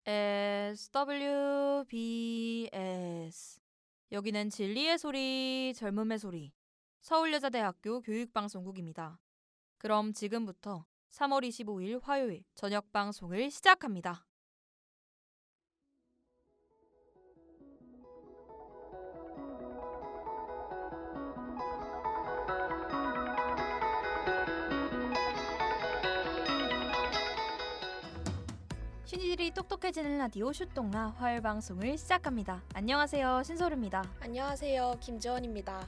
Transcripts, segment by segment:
SWBS. 여기는 진리의 소리, 젊음의 소리. 서울여자대학교 교육방송국입니다. 그럼 지금부터 3월 25일 화요일 저녁 방송을 시작합니다. 신이들이 똑똑해지는 라디오 슛동라 화요일 방송을 시작합니다. 안녕하세요, 신소르입니다. 안녕하세요, 김지원입니다.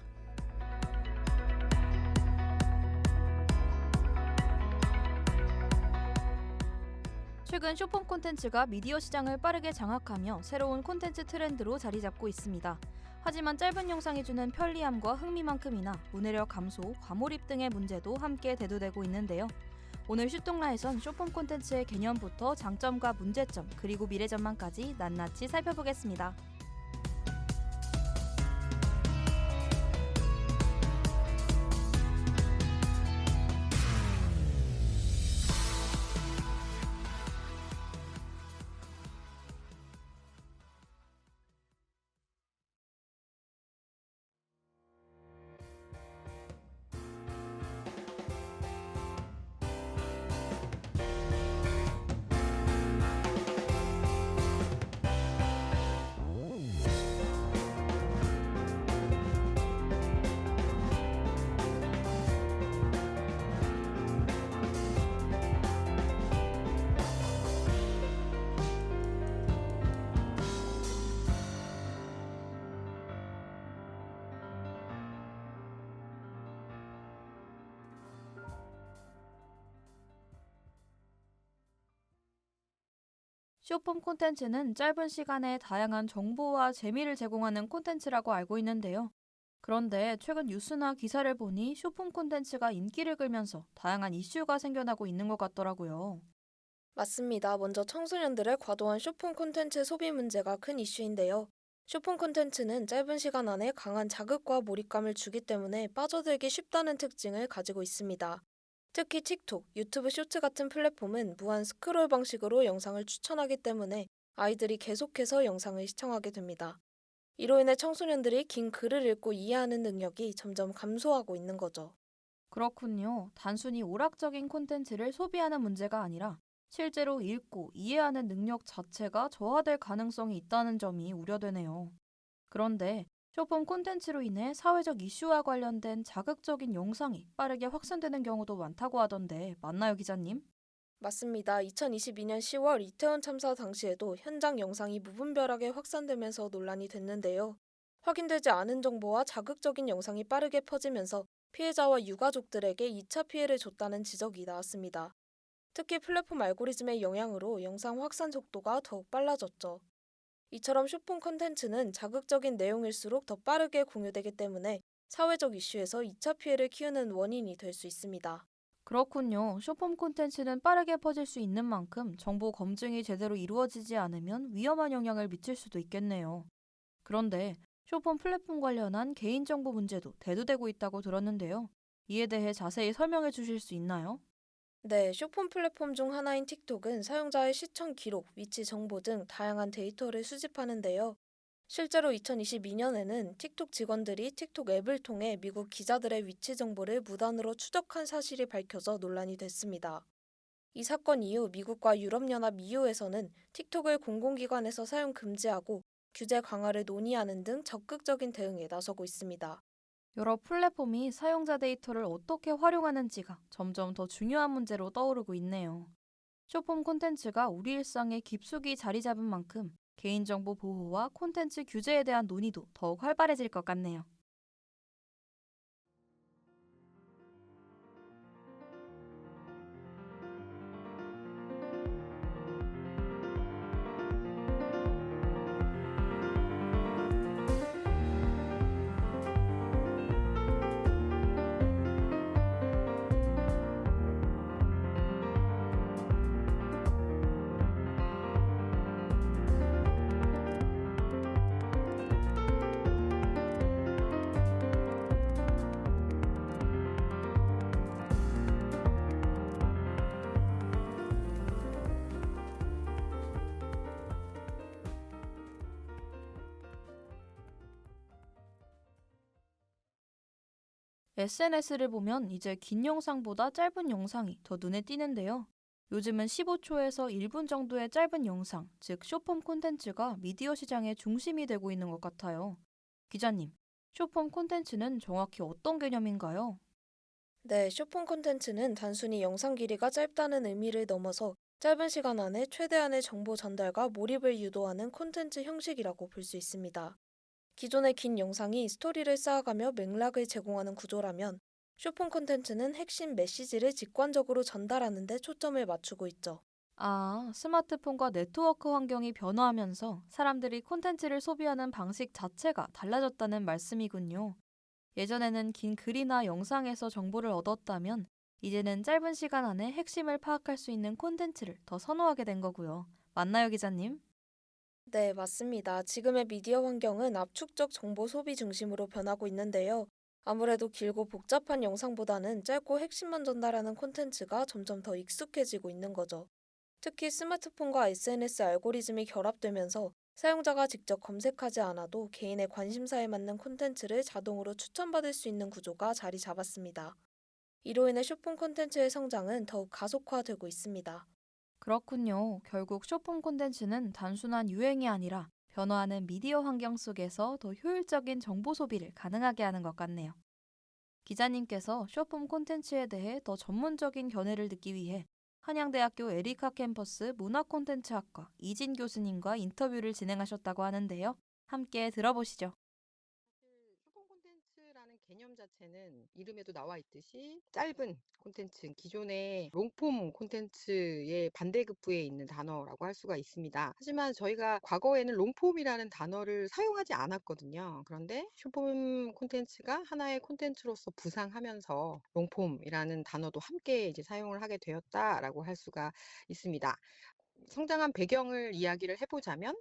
최근 쇼폼 콘텐츠가 미디어 시장을 빠르게 장악하며 새로운 콘텐츠 트렌드로 자리 잡고 있습니다. 하지만 짧은 영상이 주는 편리함과 흥미만큼이나 문해력 감소, 과몰입 등의 문제도 함께 대두되고 있는데요. 오늘 슛동라에선 쇼폼 콘텐츠의 개념부터 장점과 문제점, 그리고 미래 전망까지 낱낱이 살펴보겠습니다. 쇼폼 콘텐츠는 짧은 시간에 다양한 정보와 재미를 제공하는 콘텐츠라고 알고 있는데요. 그런데 최근 뉴스나 기사를 보니 쇼폼 콘텐츠가 인기를 끌면서 다양한 이슈가 생겨나고 있는 것 같더라고요. 맞습니다. 먼저 청소년들의 과도한 쇼폼 콘텐츠 소비 문제가 큰 이슈인데요. 쇼폼 콘텐츠는 짧은 시간 안에 강한 자극과 몰입감을 주기 때문에 빠져들기 쉽다는 특징을 가지고 있습니다. 특히 틱톡, 유튜브 쇼츠 같은 플랫폼은 무한 스크롤 방식으로 영상을 추천하기 때문에 아이들이 계속해서 영상을 시청하게 됩니다. 이로 인해 청소년들이 긴 글을 읽고 이해하는 능력이 점점 감소하고 있는 거죠. 그렇군요. 단순히 오락적인 콘텐츠를 소비하는 문제가 아니라 실제로 읽고 이해하는 능력 자체가 저하될 가능성이 있다는 점이 우려되네요. 그런데 쇼폼 콘텐츠로 인해 사회적 이슈와 관련된 자극적인 영상이 빠르게 확산되는 경우도 많다고 하던데 맞나요, 기자님? 맞습니다. 2022년 10월 이태원 참사 당시에도 현장 영상이 무분별하게 확산되면서 논란이 됐는데요. 확인되지 않은 정보와 자극적인 영상이 빠르게 퍼지면서 피해자와 유가족들에게 2차 피해를 줬다는 지적이 나왔습니다. 특히 플랫폼 알고리즘의 영향으로 영상 확산 속도가 더욱 빨라졌죠. 이처럼 쇼폼 콘텐츠는 자극적인 내용일수록 더 빠르게 공유되기 때문에 사회적 이슈에서 2차 피해를 키우는 원인이 될 수 있습니다. 그렇군요. 쇼폼 콘텐츠는 빠르게 퍼질 수 있는 만큼 정보 검증이 제대로 이루어지지 않으면 위험한 영향을 미칠 수도 있겠네요. 그런데 쇼폼 플랫폼 관련한 개인정보 문제도 대두되고 있다고 들었는데요. 이에 대해 자세히 설명해 주실 수 있나요? 네, 쇼폼 플랫폼 중 하나인 틱톡은 사용자의 시청 기록, 위치 정보 등 다양한 데이터를 수집하는데요. 실제로 2022년에는 틱톡 직원들이 틱톡 앱을 통해 미국 기자들의 위치 정보를 무단으로 추적한 사실이 밝혀져 논란이 됐습니다. 이 사건 이후 미국과 유럽연합 EU에서는 틱톡을 공공기관에서 사용 금지하고 규제 강화를 논의하는 등 적극적인 대응에 나서고 있습니다. 여러 플랫폼이 사용자 데이터를 어떻게 활용하는지가 점점 더 중요한 문제로 떠오르고 있네요. 쇼폼 콘텐츠가 우리 일상에 깊숙이 자리 잡은 만큼 개인정보 보호와 콘텐츠 규제에 대한 논의도 더욱 활발해질 것 같네요. SNS를 보면 이제 긴 영상보다 짧은 영상이 더 눈에 띄는데요. 요즘은 15초에서 1분 정도의 짧은 영상, 즉 숏폼 콘텐츠가 미디어 시장의 중심이 되고 있는 것 같아요. 기자님, 숏폼 콘텐츠는 정확히 어떤 개념인가요? 네, 쇼폰 콘텐츠는 단순히 영상 길이가 짧다는 의미를 넘어서 짧은 시간 안에 최대한의 정보 전달과 몰입을 유도하는 콘텐츠 형식이라고 볼 수 있습니다. 기존의 긴 영상이 스토리를 쌓아가며 맥락을 제공하는 구조라면 쇼폰 콘텐츠는 핵심 메시지를 직관적으로 전달하는 데 초점을 맞추고 있죠. 아, 스마트폰과 네트워크 환경이 변화하면서 사람들이 콘텐츠를 소비하는 방식 자체가 달라졌다는 말씀이군요. 예전에는 긴 글이나 영상에서 정보를 얻었다면 이제는 짧은 시간 안에 핵심을 파악할 수 있는 콘텐츠를 더 선호하게 된 거고요. 맞나요, 기자님? 네, 맞습니다. 지금의 미디어 환경은 압축적 정보 소비 중심으로 변하고 있는데요. 아무래도 길고 복잡한 영상보다는 짧고 핵심만 전달하는 콘텐츠가 점점 더 익숙해지고 있는 거죠. 특히 스마트폰과 SNS 알고리즘이 결합되면서 사용자가 직접 검색하지 않아도 개인의 관심사에 맞는 콘텐츠를 자동으로 추천받을 수 있는 구조가 자리 잡았습니다. 이로 인해 쇼핑 콘텐츠의 성장은 더욱 가속화되고 있습니다. 그렇군요. 결국 쇼폼 콘텐츠는 단순한 유행이 아니라 변화하는 미디어 환경 속에서 더 효율적인 정보 소비를 가능하게 하는 것 같네요. 기자님께서 쇼폼 콘텐츠에 대해 더 전문적인 견해를 듣기 위해 한양대학교 에리카 캠퍼스 문화 콘텐츠학과 이진 교수님과 인터뷰를 진행하셨다고 하는데요. 함께 들어보시죠. 사실 쇼폼 콘텐츠라는 개념 자체는 이름에도 나와 있듯이 짧은 콘텐츠, 기존의 롱폼 콘텐츠의 반대급부에 있는 단어라고 할 수가 있습니다. 하지만 저희가 과거에는 롱폼이라는 단어를 사용하지 않았거든요. 그런데 쇼폼 콘텐츠가 하나의 콘텐츠로서 부상하면서 롱폼이라는 단어도 함께 이제 사용을 하게 되었다라고 할 수가 있습니다. 성장한 배경을 이야기를 해보자면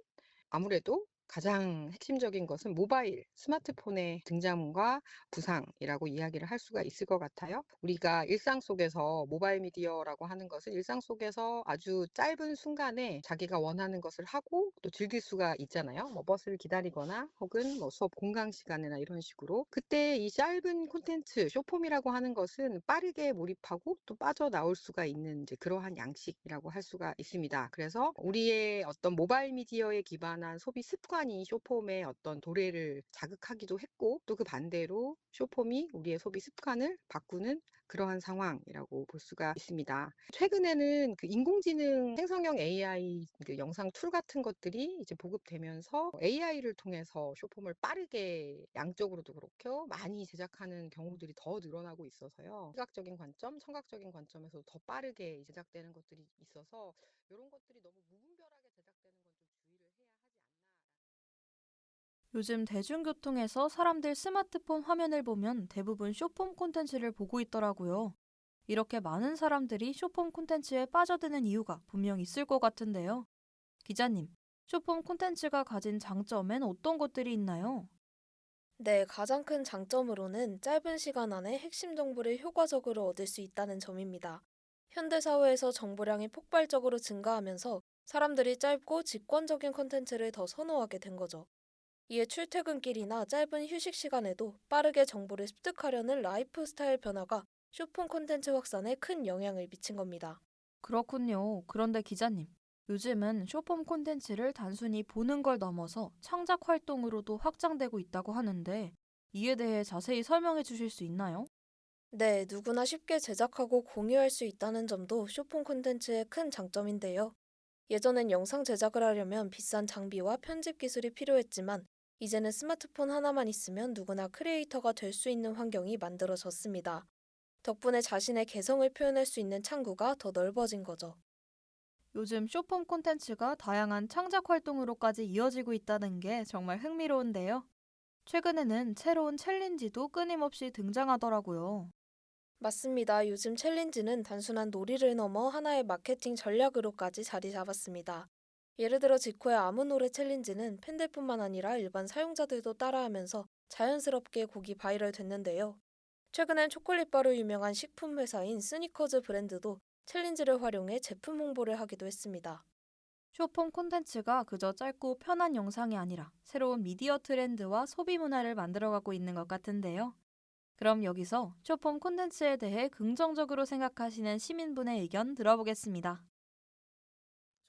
아무래도 가장 핵심적인 것은 모바일, 스마트폰의 등장과 부상이라고 이야기를 할 수가 있을 것 같아요. 우리가 일상 속에서 모바일 미디어라고 하는 것은 일상 속에서 아주 짧은 순간에 자기가 원하는 것을 하고 또 즐길 수가 있잖아요. 뭐 버스를 기다리거나 혹은 뭐 수업 공강 시간이나 이런 식으로. 그때 이 짧은 콘텐츠, 쇼폼이라고 하는 것은 빠르게 몰입하고 또 빠져나올 수가 있는 이제 그러한 양식이라고 할 수가 있습니다. 그래서 우리의 어떤 모바일 미디어에 기반한 소비 습관이 쇼폼의 어떤 도래를 자극하기도 했고 또 그 반대로 쇼폼이 우리의 소비 습관을 바꾸는 그러한 상황이라고 볼 수가 있습니다. 최근에는 그 인공지능 생성형 AI 그 영상 툴 같은 것들이 이제 보급되면서 AI를 통해서 쇼폼을 빠르게 양적으로도 그렇고 많이 제작하는 경우들이 더 늘어나고 있어서요. 시각적인 관점, 청각적인 관점에서 더 빠르게 제작되는 것들이 있어서 이런 것들이 너무 무분별하게 제작되는 건 좀 주의를 해야 하지 않나. 요즘 대중교통에서 사람들 스마트폰 화면을 보면 대부분 쇼폼 콘텐츠를 보고 있더라고요. 이렇게 많은 사람들이 쇼폼 콘텐츠에 빠져드는 이유가 분명 있을 것 같은데요. 기자님, 쇼폼 콘텐츠가 가진 장점엔 어떤 것들이 있나요? 네, 가장 큰 장점으로는 짧은 시간 안에 핵심 정보를 효과적으로 얻을 수 있다는 점입니다. 현대 사회에서 정보량이 폭발적으로 증가하면서 사람들이 짧고 직관적인 콘텐츠를 더 선호하게 된 거죠. 이에 출퇴근길이나 짧은 휴식 시간에도 빠르게 정보를 습득하려는 라이프 스타일 변화가 쇼폰 콘텐츠 확산에 큰 영향을 미친 겁니다. 그렇군요. 그런데 기자님, 요즘은 쇼폼 콘텐츠를 단순히 보는 걸 넘어서 창작 활동으로도 확장되고 있다고 하는데 이에 대해 자세히 설명해 주실 수 있나요? 네, 누구나 쉽게 제작하고 공유할 수 있다는 점도 쇼폰 콘텐츠의 큰 장점인데요. 예전엔 영상 제작을 하려면 비싼 장비와 편집 기술이 필요했지만 이제는 스마트폰 하나만 있으면 누구나 크리에이터가 될 수 있는 환경이 만들어졌습니다. 덕분에 자신의 개성을 표현할 수 있는 창구가 더 넓어진 거죠. 요즘 쇼폼 콘텐츠가 다양한 창작 활동으로까지 이어지고 있다는 게 정말 흥미로운데요. 최근에는 새로운 챌린지도 끊임없이 등장하더라고요. 맞습니다. 요즘 챌린지는 단순한 놀이를 넘어 하나의 마케팅 전략으로까지 자리 잡았습니다. 예를 들어 지코의 아무 노래 챌린지는 팬들뿐만 아니라 일반 사용자들도 따라하면서 자연스럽게 곡이 바이럴 됐는데요. 최근엔 초콜릿바로 유명한 식품 회사인 스니커즈 브랜드도 챌린지를 활용해 제품 홍보를 하기도 했습니다. 쇼폼 콘텐츠가 그저 짧고 편한 영상이 아니라 새로운 미디어 트렌드와 소비 문화를 만들어가고 있는 것 같은데요. 그럼 여기서 쇼폼 콘텐츠에 대해 긍정적으로 생각하시는 시민분의 의견 들어보겠습니다.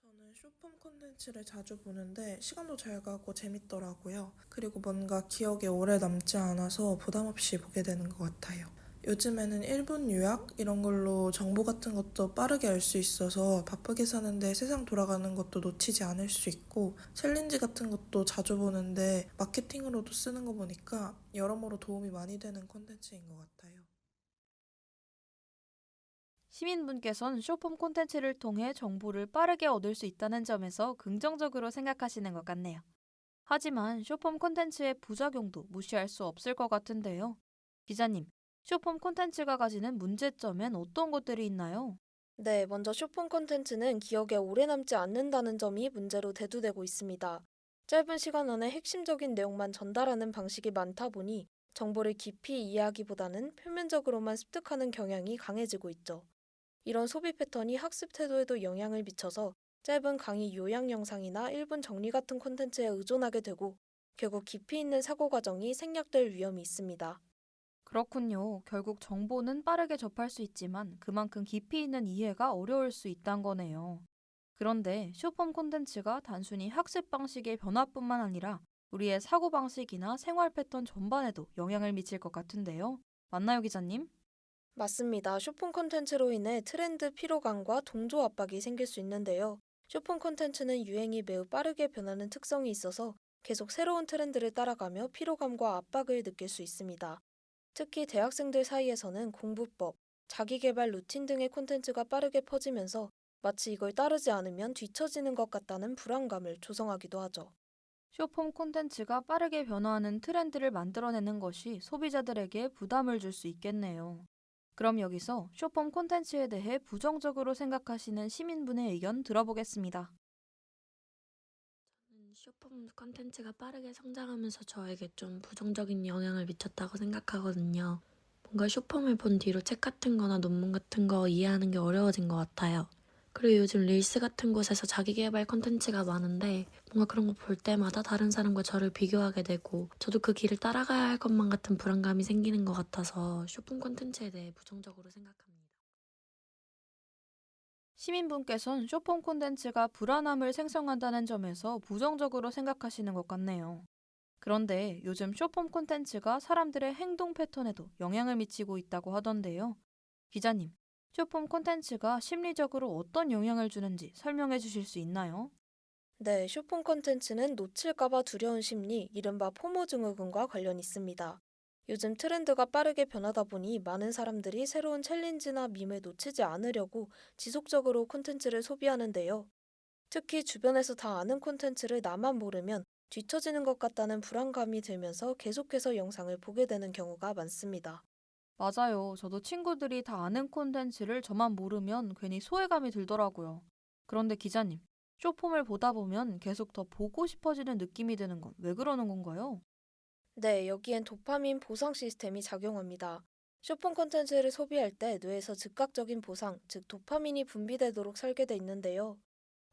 저는 쇼폼 콘텐츠를 자주 보는데 시간도 잘 가고 재밌더라고요. 그리고 뭔가 기억에 오래 남지 않아서 부담 없이 보게 되는 것 같아요. 요즘에는 1분 요약 이런 걸로 정보 같은 것도 빠르게 알 수 있어서 바쁘게 사는데 세상 돌아가는 것도 놓치지 않을 수 있고 챌린지 같은 것도 자주 보는데 마케팅으로도 쓰는 거 보니까 여러모로 도움이 많이 되는 콘텐츠인 것 같아요. 시민분께선 쇼폼 콘텐츠를 통해 정보를 빠르게 얻을 수 있다는 점에서 긍정적으로 생각하시는 것 같네요. 하지만 쇼폼 콘텐츠의 부작용도 무시할 수 없을 것 같은데요. 기자님, 쇼폼 콘텐츠가 가지는 문제점엔 어떤 것들이 있나요? 네, 먼저 쇼폼 콘텐츠는 기억에 오래 남지 않는다는 점이 문제로 대두되고 있습니다. 짧은 시간 안에 핵심적인 내용만 전달하는 방식이 많다 보니 정보를 깊이 이해하기보다는 표면적으로만 습득하는 경향이 강해지고 있죠. 이런 소비 패턴이 학습 태도에도 영향을 미쳐서 짧은 강의 요약 영상이나 1분 정리 같은 콘텐츠에 의존하게 되고 결국 깊이 있는 사고 과정이 생략될 위험이 있습니다. 그렇군요. 결국 정보는 빠르게 접할 수 있지만 그만큼 깊이 있는 이해가 어려울 수 있다는 거네요. 그런데 쇼폼 콘텐츠가 단순히 학습 방식의 변화뿐만 아니라 우리의 사고방식이나 생활 패턴 전반에도 영향을 미칠 것 같은데요. 맞나요, 기자님? 맞습니다. 쇼폼 콘텐츠로 인해 트렌드 피로감과 동조 압박이 생길 수 있는데요. 쇼폼 콘텐츠는 유행이 매우 빠르게 변하는 특성이 있어서 계속 새로운 트렌드를 따라가며 피로감과 압박을 느낄 수 있습니다. 특히 대학생들 사이에서는 공부법, 자기계발 루틴 등의 콘텐츠가 빠르게 퍼지면서 마치 이걸 따르지 않으면 뒤처지는 것 같다는 불안감을 조성하기도 하죠. 쇼폼 콘텐츠가 빠르게 변화하는 트렌드를 만들어내는 것이 소비자들에게 부담을 줄 수 있겠네요. 그럼 여기서 쇼폼 콘텐츠에 대해 부정적으로 생각하시는 시민분의 의견 들어보겠습니다. 쇼폼 콘텐츠가 빠르게 성장하면서 저에게 좀 부정적인 영향을 미쳤다고 생각하거든요. 뭔가 쇼폼을 본 뒤로 책 같은 거나 논문 같은 거 이해하는 게 어려워진 것 같아요. 그리고 요즘 릴스 같은 곳에서 자기계발 콘텐츠가 많은데 뭔가 그런 거 볼 때마다 다른 사람과 저를 비교하게 되고 저도 그 길을 따라가야 할 것만 같은 불안감이 생기는 것 같아서 쇼폼 콘텐츠에 대해 부정적으로 생각합니다. 시민분께선 쇼폼 콘텐츠가 불안함을 생성한다는 점에서 부정적으로 생각하시는 것 같네요. 그런데 요즘 쇼폼 콘텐츠가 사람들의 행동 패턴에도 영향을 미치고 있다고 하던데요. 기자님, 쇼폼 콘텐츠가 심리적으로 어떤 영향을 주는지 설명해 주실 수 있나요? 네, 쇼폼 콘텐츠는 놓칠까봐 두려운 심리, 이른바 포모 증후군과 관련이 있습니다. 요즘 트렌드가 빠르게 변하다 보니 많은 사람들이 새로운 챌린지나 밈을 놓치지 않으려고 지속적으로 콘텐츠를 소비하는데요. 특히 주변에서 다 아는 콘텐츠를 나만 모르면 뒤처지는 것 같다는 불안감이 들면서 계속해서 영상을 보게 되는 경우가 많습니다. 맞아요. 저도 친구들이 다 아는 콘텐츠를 저만 모르면 괜히 소외감이 들더라고요. 그런데 기자님, 쇼폼을 보다 보면 계속 더 보고 싶어지는 느낌이 드는 건 왜 그러는 건가요? 네, 여기엔 도파민 보상 시스템이 작용합니다. 쇼폼 콘텐츠를 소비할 때 뇌에서 즉각적인 보상, 즉 도파민이 분비되도록 설계돼 있는데요.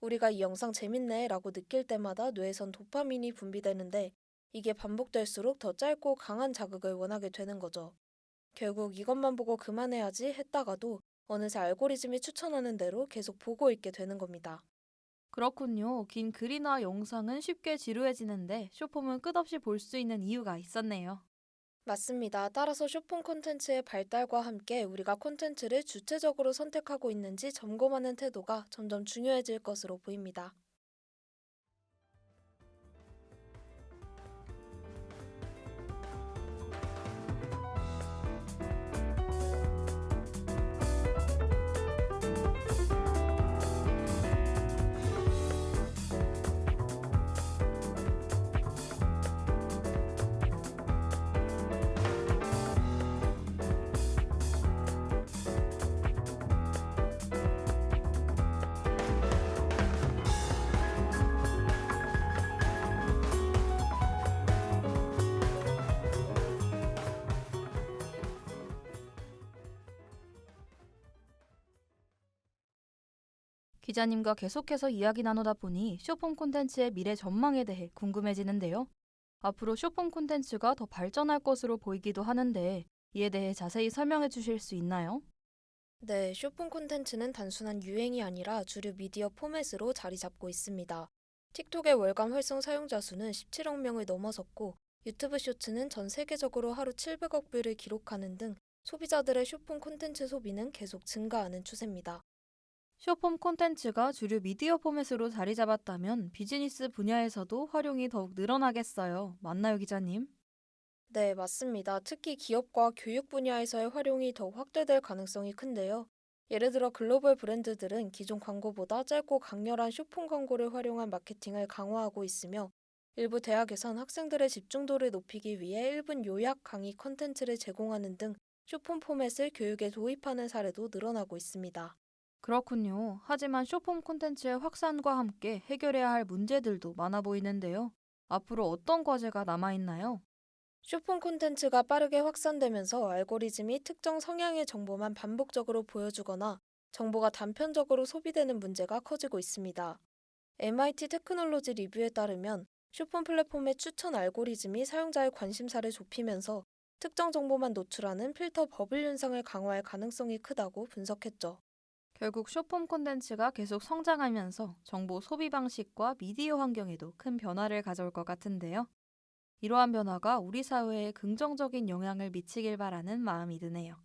우리가 이 영상 재밌네 라고 느낄 때마다 뇌에선 도파민이 분비되는데 이게 반복될수록 더 짧고 강한 자극을 원하게 되는 거죠. 결국 이것만 보고 그만해야지 했다가도 어느새 알고리즘이 추천하는 대로 계속 보고 있게 되는 겁니다. 그렇군요. 긴 글이나 영상은 쉽게 지루해지는데 쇼폼은 끝없이 볼 수 있는 이유가 있었네요. 맞습니다. 따라서 쇼폼 콘텐츠의 발달과 함께 우리가 콘텐츠를 주체적으로 선택하고 있는지 점검하는 태도가 점점 중요해질 것으로 보입니다. 기자님과 계속해서 이야기 나누다 보니 쇼폼 콘텐츠의 미래 전망에 대해 궁금해지는데요. 앞으로 쇼폼 콘텐츠가 더 발전할 것으로 보이기도 하는데 이에 대해 자세히 설명해 주실 수 있나요? 네, 쇼폼 콘텐츠는 단순한 유행이 아니라 주류 미디어 포맷으로 자리 잡고 있습니다. 틱톡의 월간 활성 사용자 수는 17억 명을 넘어섰고 유튜브 쇼츠는 전 세계적으로 하루 700억 뷰를 기록하는 등 소비자들의 쇼폼 콘텐츠 소비는 계속 증가하는 추세입니다. 쇼폼 콘텐츠가 주류 미디어 포맷으로 자리 잡았다면 비즈니스 분야에서도 활용이 더욱 늘어나겠어요. 맞나요, 기자님? 네, 맞습니다. 특히 기업과 교육 분야에서의 활용이 더욱 확대될 가능성이 큰데요. 예를 들어 글로벌 브랜드들은 기존 광고보다 짧고 강렬한 쇼폼 광고를 활용한 마케팅을 강화하고 있으며 일부 대학에선 학생들의 집중도를 높이기 위해 1분 요약 강의 컨텐츠를 제공하는 등 쇼폼 포맷을 교육에 도입하는 사례도 늘어나고 있습니다. 그렇군요. 하지만 쇼폼 콘텐츠의 확산과 함께 해결해야 할 문제들도 많아 보이는데요. 앞으로 어떤 과제가 남아있나요? 쇼폼 콘텐츠가 빠르게 확산되면서 알고리즘이 특정 성향의 정보만 반복적으로 보여주거나 정보가 단편적으로 소비되는 문제가 커지고 있습니다. MIT 테크놀로지 리뷰에 따르면 쇼폼 플랫폼의 추천 알고리즘이 사용자의 관심사를 좁히면서 특정 정보만 노출하는 필터 버블 현상을 강화할 가능성이 크다고 분석했죠. 결국 쇼폼 콘텐츠가 계속 성장하면서 정보 소비 방식과 미디어 환경에도 큰 변화를 가져올 것 같은데요. 이러한 변화가 우리 사회에 긍정적인 영향을 미치길 바라는 마음이 드네요.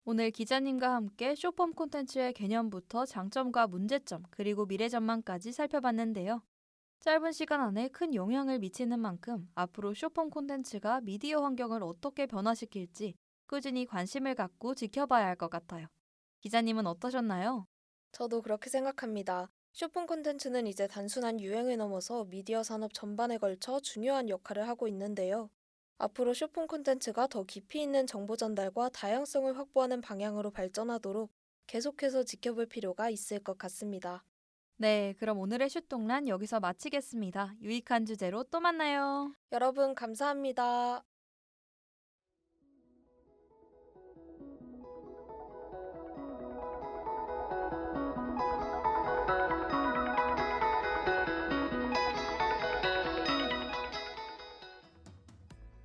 오늘 기자님과 함께 쇼폼 콘텐츠의 개념부터 장점과 문제점, 그리고 미래 전망까지 살펴봤는데요. 짧은 시간 안에 큰 영향을 미치는 만큼 앞으로 쇼폼 콘텐츠가 미디어 환경을 어떻게 변화시킬지 꾸준히 관심을 갖고 지켜봐야 할 것 같아요. 기자님은 어떠셨나요? 저도 그렇게 생각합니다. 쇼폼 콘텐츠는 이제 단순한 유행을 넘어서 미디어 산업 전반에 걸쳐 중요한 역할을 하고 있는데요. 앞으로 쇼폼 콘텐츠가 더 깊이 있는 정보 전달과 다양성을 확보하는 방향으로 발전하도록 계속해서 지켜볼 필요가 있을 것 같습니다. 네, 그럼 오늘의 슈동란 여기서 마치겠습니다. 유익한 주제로 또 만나요. 여러분, 감사합니다.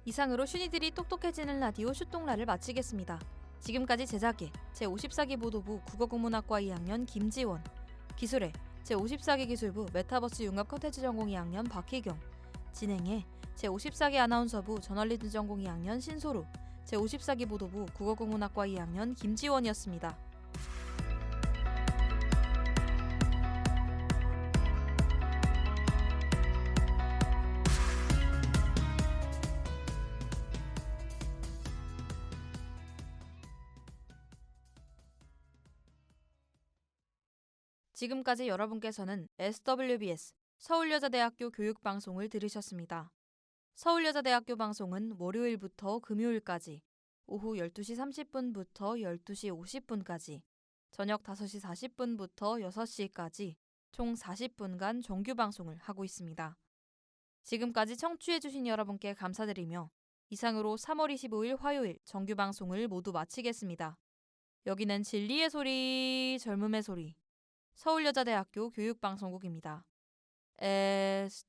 이상으로 슈니들이 똑똑해지는 라디오 슈동라를 마치겠습니다. 지금까지 제작의 제54기 보도부 국어국문학과 2학년 김지원, 기술의 제54기 기술부 메타버스 융합 컨텐츠 전공 2학년 박희경, 진행의 제54기 아나운서부 저널리즘 전공 2학년 신소루, 제54기 보도부 국어국문학과 2학년 김지원이었습니다. 지금까지 여러분께서는 SWBS 서울여자대학교 교육방송을 들으셨습니다. 서울여자대학교 방송은 월요일부터 금요일까지 오후 12시 30분부터 12시 50분까지 저녁 5시 40분부터 6시까지 총 40분간 정규 방송을 하고 있습니다. 지금까지 청취해주신 여러분께 감사드리며 이상으로 3월 25일 화요일 정규 방송을 모두 마치겠습니다. 여기는 진리의 소리, 젊음의 소리, 서울여자대학교 교육방송국입니다. SWBS